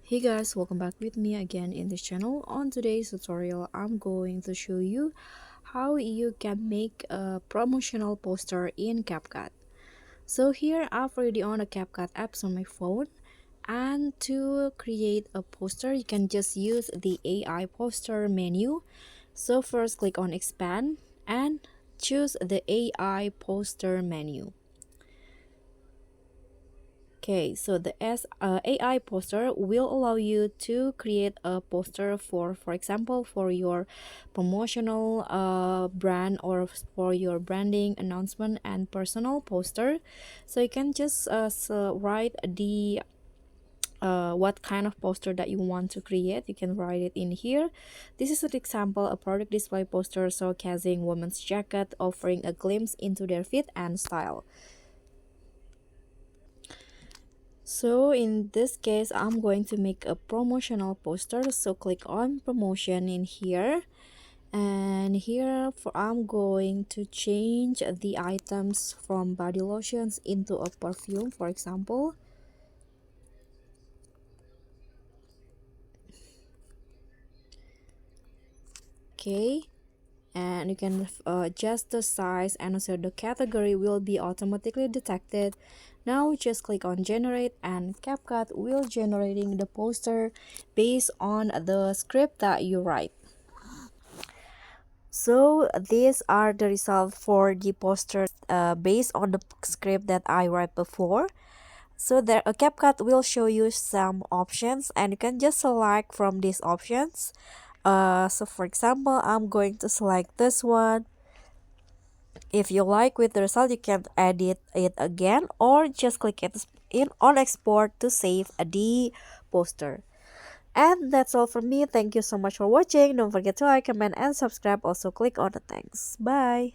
Hey guys, welcome back with me again in this channel. On today's tutorial, I'm going to show you how you can make a promotional poster in CapCut. So here I've already on a CapCut apps on my phone, and to create a poster you can just use the AI poster menu. So first click on expand and choose the AI poster menu. Okay, so the AI poster will allow you to create a poster for example, for your promotional brand or for your branding announcement and personal poster. So you can just write the what kind of poster that you want to create. You can write it in here. This is an example, a product display poster showcasing women's jacket, offering a glimpse into their fit and style. So in this case, I'm going to make a promotional poster. So click on promotion in here. And here I'm going to change the items from body lotions into a perfume, for example. Okay. And you can adjust the size, and also the category will be automatically detected. Now just click on generate, and CapCut will generating the poster based on the script that you write. So these are the results for the poster based on the script that I write before. So there a CapCut will show you some options, and you can just select from these options. So for example, I'm going to select this one. If you like with the result, you can edit it again or just click it in on export to save the poster. And that's all from me. Thank you so much for watching. Don't forget to like, comment, and subscribe. Also click on the thanks. Bye.